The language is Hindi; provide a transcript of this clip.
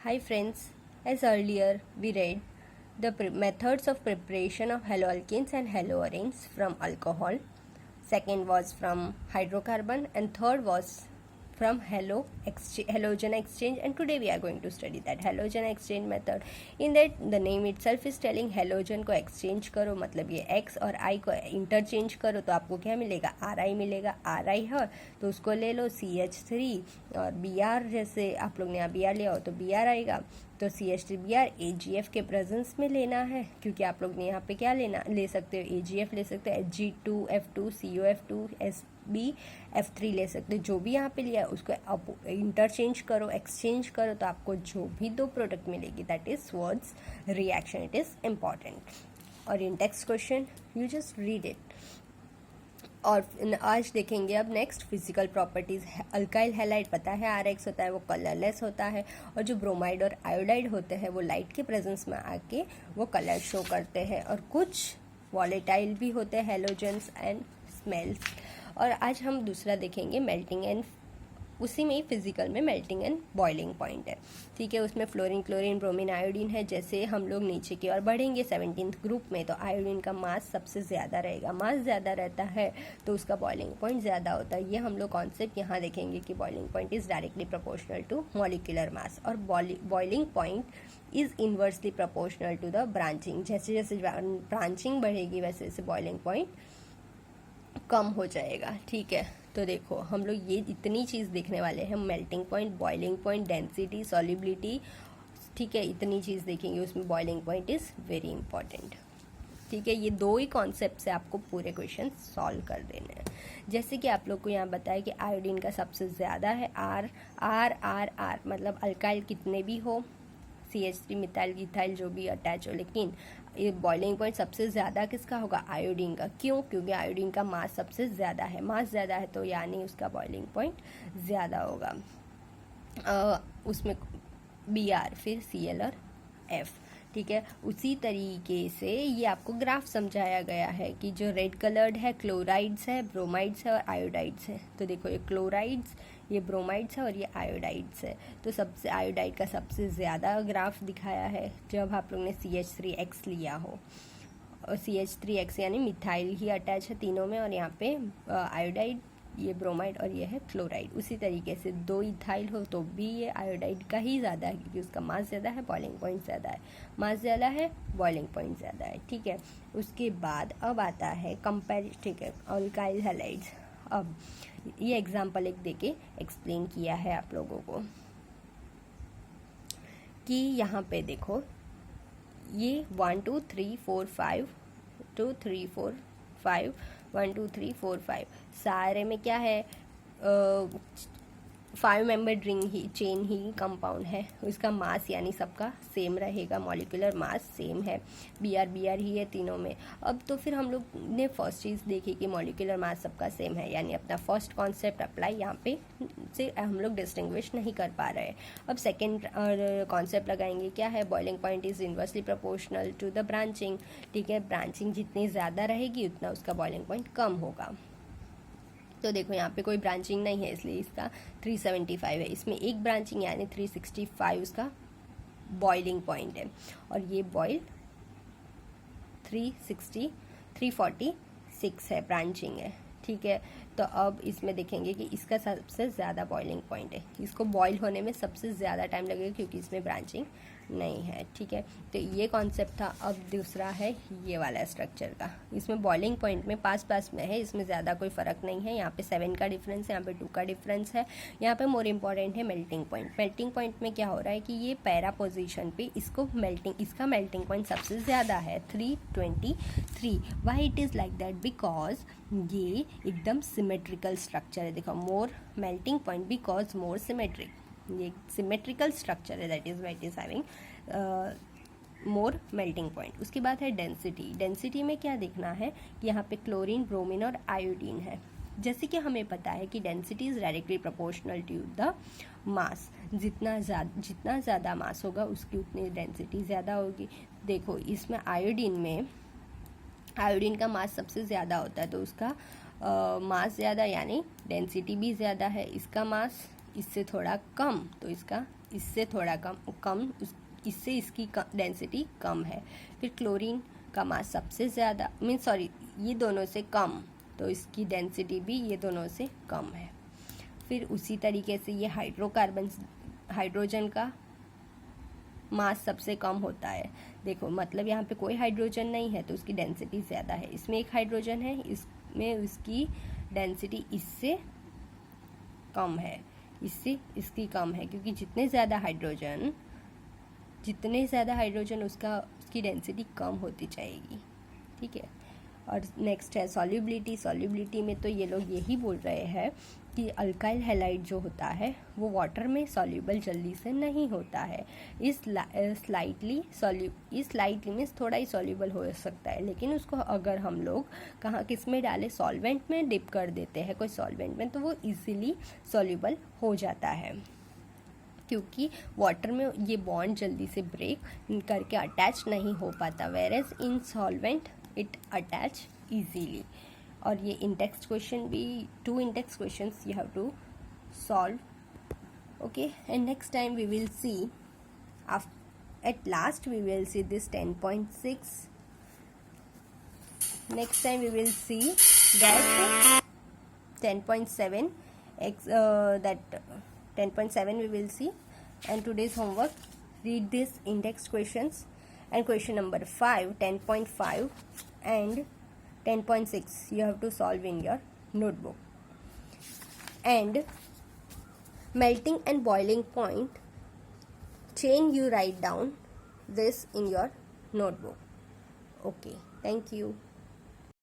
Hi friends, as earlier we read the methods of preparation of haloalkanes and haloarenes from alcohol. Second was from hydrocarbon and third was from halogen exchange, and today we are going to study that halogen exchange method. In that the name itself is telling halogen को exchange करो, मतलब ये x और i को interchange करो तो आपको क्या मिलेगा, Ri मिलेगा. Ri है तो उसको ले लो CH3 और Br, जैसे आप लोग ने यहाँ Br लिया हो तो Br आएगा, तो CH3Br AgF के प्रेजेंस में लेना है, क्योंकि आप लोग ने यहाँ पे क्या ले सकते हो, AgF ले सकते हो, Hg2F2 COF2 SbF3 ले सकते हो. जो भी यहाँ पे लिया है उसको आप इंटरचेंज करो, एक्सचेंज करो, तो आपको जो भी दो प्रोडक्ट मिलेगी that is words reaction. It is important. और in text question you just read it. और आज देखेंगे अब next physical properties. Alkyl halide पता है RX होता है, वो कलरलेस होता है, और जो ब्रोमाइड और आयोडाइड होते हैं वो लाइट के प्रेजेंस में आके वो कलर शो करते हैं, और कुछ वॉलेटाइल भी होते हैं, हेलोजेंस एंड स्मेल्स. और आज हम दूसरा देखेंगे मेल्टिंग एंड, उसी में ही फिजिकल में मेल्टिंग एंड बॉइलिंग पॉइंट है. ठीक है, उसमें फ्लोरीन, क्लोरीन, ब्रोमीन, आयोडीन है. जैसे हम लोग नीचे की ओर बढ़ेंगे 17th ग्रुप में तो आयोडीन का मास सबसे ज़्यादा रहेगा. मास ज़्यादा रहता है तो उसका बॉइलिंग पॉइंट ज़्यादा होता है. ये हम लोग कॉन्सेप्ट यहाँ देखेंगे कि boiling point is directly proportional to molecular mass, और boiling point is inversely proportional to the branching. जैसे जैसे ब्रांचिंग बढ़ेगी वैसे वैसे बॉइलिंग पॉइंट कम हो जाएगा. ठीक है, तो देखो हम लोग ये इतनी चीज़ देखने वाले हैं, melting point, boiling point, density, solubility. ठीक है, इतनी चीज़ देखेंगे, उसमें boiling point is very important. ठीक है, ये दो ही कॉन्सेप्ट से आपको पूरे क्वेश्चन सॉल्व कर देने हैं. जैसे कि आप लोग को यहाँ बताया कि आयोडीन का सबसे ज़्यादा है आर आर आर आर, मतलब अल्काइल कितने भी हो, CH3 मिथाइल इथाइल जो भी अटैच हो, लेकिन ये बॉइलिंग पॉइंट सबसे ज़्यादा किसका होगा, आयोडीन का. क्यों? क्योंकि आयोडीन का मास सबसे ज़्यादा है. मास ज़्यादा है तो यानी उसका बॉइलिंग पॉइंट ज़्यादा होगा. उसमें Br, फिर Cl और F. ठीक है, उसी तरीके से ये आपको ग्राफ समझाया गया है कि जो रेड कलर्ड है क्लोराइड्स है, ब्रोमाइड्स है और आयोडाइड्स है. तो देखो ये क्लोराइड्स, ये ब्रोमाइड्स है और ये आयोडाइड्स है. तो सबसे आयोडाइड का सबसे ज़्यादा ग्राफ दिखाया है जब आप लोग ने CH3X लिया हो, और CH3X यानी मिथाइल ही अटैच है तीनों में, और यहाँ पे आयोडाइड, ये ब्रोमाइड और ये है क्लोराइड. उसी तरीके से दो इथाइल हो तो भी ये आयोडाइड का ही ज़्यादा है, क्योंकि उसका मास ज़्यादा है, बॉइलिंग पॉइंट ज़्यादा है. मास ज़्यादा है, बॉइलिंग पॉइंट ज़्यादा है. ठीक है, उसके बाद अब आता है कंपेयर. ठीक है, अल्काइल हैलाइड्स. अब ये एग्जाम्पल एक देके एक्सप्लेन किया है आप लोगों को कि यहाँ पे देखो ये 1 2 3 4 5 2 3 4 5 1 2 3 4 5 सारे में क्या है, 5 मेंबर्ड रिंग ही चेन ही कंपाउंड है. उसका मास यानी सबका सेम रहेगा, मॉलिक्यूलर मास सेम है. Br ही है तीनों में. अब तो फिर हम लोग ने फर्स्ट चीज़ देखी कि मॉलिक्यूलर मास सबका सेम है, यानी अपना फर्स्ट कॉन्सेप्ट अप्लाई यहाँ पे से हम लोग डिस्टिंग्विश नहीं कर पा रहे हैं. अब सेकेंड कॉन्सेप्ट लगाएंगे, क्या है, boiling point is inversely proportional to the branching. ठीक है, ब्रांचिंग जितनी ज़्यादा रहेगी उतना उसका बॉइलिंग पॉइंट कम होगा. तो देखो यहाँ पे कोई ब्रांचिंग नहीं है इसलिए इसका 375 है. इसमें एक ब्रांचिंग यानी 365 उसका बॉइलिंग पॉइंट है, और ये बॉइल 346 है, ब्रांचिंग है. ठीक है, तो अब इसमें देखेंगे कि इसका सबसे ज़्यादा बॉइलिंग पॉइंट है. इसको बॉईल होने में सबसे ज़्यादा टाइम लगेगा क्योंकि इसमें ब्रांचिंग नहीं है. ठीक है, तो ये कॉन्सेप्ट था. अब दूसरा है ये वाला स्ट्रक्चर का. इसमें बॉइलिंग पॉइंट में पास में है, इसमें ज़्यादा कोई फ़र्क नहीं है. यहाँ पे 7 का डिफरेंस है, यहाँ पे 2 का डिफरेंस है. यहाँ पे मोर इम्पॉर्टेंट है मेल्टिंग पॉइंट. मेल्टिंग पॉइंट में क्या हो रहा है कि ये पैरा पोजीशन पे इसका मेल्टिंग पॉइंट सबसे ज़्यादा है 323. Why it is like that, because ये एकदम सिमेट्रिकल स्ट्रक्चर है. देखो, more melting point because more symmetric, ये सिमेट्रिकल स्ट्रक्चर है, that is why it is having more melting point. उसके बाद है डेंसिटी. डेंसिटी में क्या देखना है कि यहाँ पे क्लोरीन, ब्रोमीन और आयोडीन है. जैसे कि हमें पता है कि density is directly proportional to the mass. जितना ज़्यादा मास होगा उसकी उतनी डेंसिटी ज़्यादा होगी. देखो इसमें आयोडीन का मास सबसे ज़्यादा होता है तो उसका मास ज़्यादा यानी डेंसिटी भी ज़्यादा है. इसका मास इससे थोड़ा कम तो इसका इससे थोड़ा कम इससे इसकी डेंसिटी कम है। फिर क्लोरीन का मास सबसे ज़्यादा, ये दोनों से कम, तो इसकी डेंसिटी भी ये दोनों से कम है। फिर उसी तरीके से ये हाइड्रोजन का मास सबसे कम होता है। देखो मतलब यहाँ पे कोई हाइड्रोजन नहीं है तो उसकी डेंसिटी ज़्यादा है। इसमें एक हाइड्रोजन है, इसमें उसकी डेंसिटी इससे कम है, इससे इसकी कम है, क्योंकि जितने ज़्यादा हाइड्रोजन उसकी डेंसिटी कम होती जाएगी। ठीक है। और नेक्स्ट है सॉल्युबिलिटी में तो ये लोग यही बोल रहे हैं कि अल्काइल हैलाइड जो होता है वो वाटर में सॉल्युबल जल्दी से नहीं होता है। इस स्लाइटली मीन्स थोड़ा ही सॉल्युबल हो सकता है, लेकिन उसको अगर हम लोग किस में डालें, सॉल्वेंट में डिप कर देते हैं कोई सॉल्वेंट में, तो वो इजीली सॉल्युबल हो जाता है, क्योंकि वाटर में ये बॉन्ड जल्दी से ब्रेक करके अटैच नहीं हो पाता, whereas in solvent it attach easily. और ये इंडेक्स क्वेश्चन भी 2 index questions you have to solve. Okay, and next time we will see at last we will see this 10.6. next time we will see that 10.7 that 10.7 we will see. And today's homework, read this index questions and question number 5, 10.5 and 10.6 you have to solve in your notebook. And melting and boiling point chain, you write down this in your notebook. Okay, thank you.